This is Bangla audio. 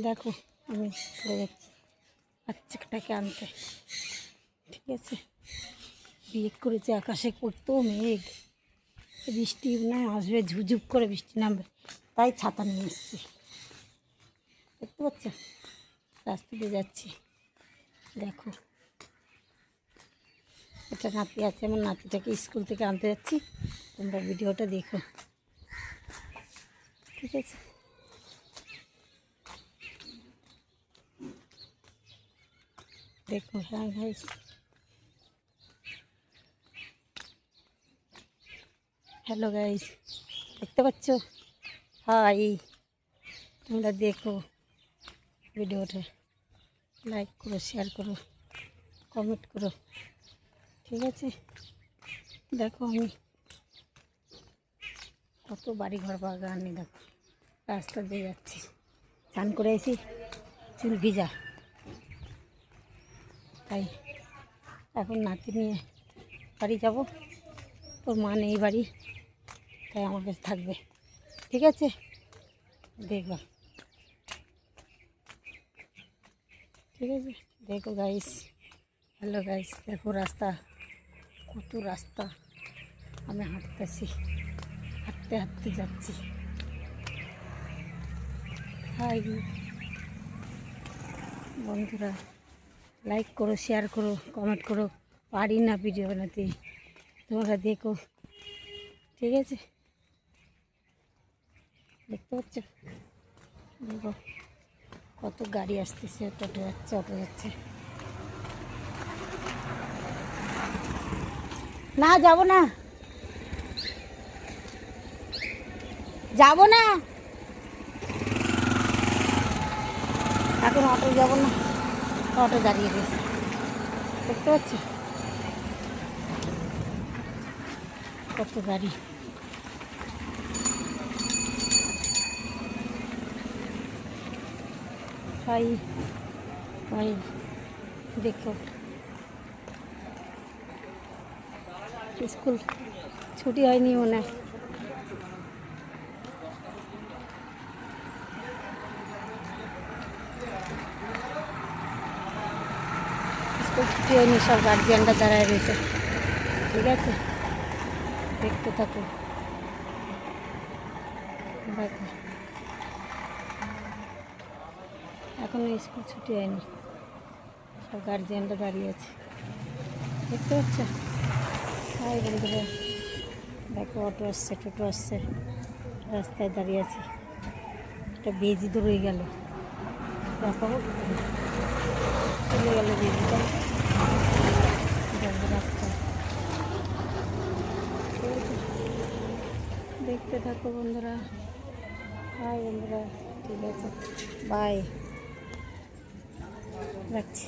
দেখো আমি চলে যাচ্ছি বাচ্চাটাকে আনতে। ঠিক আছে, বিয়ে করেছে, আকাশে করতো মেঘ, বৃষ্টি নয় আসবে, ঝুপঝুপ করে বৃষ্টি নামবে, তাই ছাতা নিয়ে এসেছি। দেখতে পাচ্ছ, রাস্তা দিয়ে যাচ্ছি। দেখো একটা নাতি আছে, আমার নাতিটাকে স্কুল থেকে আনতে যাচ্ছি, তোমরা ভিডিওটা দেখো। ঠিক আছে, দেখো। হ্যাঁ ভাই, হ্যালো গাইস, দেখতে পাচ্ছ? হাই, তোমরা দেখো ভিডিওটা, লাইক করো, শেয়ার করো, কমেন্ট করো। ঠিক আছে, দেখো আমি কত বাড়ি ঘর বাগান, দেখো রাস্তা দিয়ে যাচ্ছি, স্নান করে এসি, চুল ভিজা, তাই এখন নাতি নিয়ে বাড়ি যাব। তোর মা নেই বাড়ি, তাই আমার কাছে থাকবে। ঠিক আছে, দেখো। ঠিক আছে, দেখো গাইস, হ্যালো গাইস, দেখো রাস্তা, কত রাস্তা, আমি হাঁটতেছি, হাঁটতে হাঁটতে যাচ্ছি। হাই বন্ধুরা, লাইক করো, শেয়ার করো, কমেন্ট করো। পারি না ভিডিও বানাতে, তোমরা দেখো। ঠিক আছে, দেখতে পাচ্ছ? দেখো কত গাড়ি আসতেছে, টোটো যাচ্ছে, অটো যাচ্ছে। না যাব না, যাব না, এখন অটো যাব না, অটো দাঁড়িয়ে গেছে। দেখতে পাচ্ছ কত গাড়ি। ভাই ভাই দেখো, স্কুল ছুটি হয়নি মনে হয়, স্কুল ছুটি হয়নি, সব গার্জিয়ানরা দাঁড়ায় রয়েছে। ঠিক আছে, দেখতে থাকো। দেখো এখনো স্কুল ছুটি হয়নি, সব গার্জিয়ানরা দাঁড়িয়ে আছে। দেখতে পাচ্ছ? হাই বন্ধুরা, দেখো অটো আসছে, টোটো আসছে, রাস্তায় দাঁড়িয়ে আছে। একটা বেজি তো রয়ে গেল, দেখো চলে গেল বেজিটা, রাস্তা। দেখতে থাকো বন্ধুরা, হাই বন্ধুরা। ঠিক আছে, বাই, রাখছি।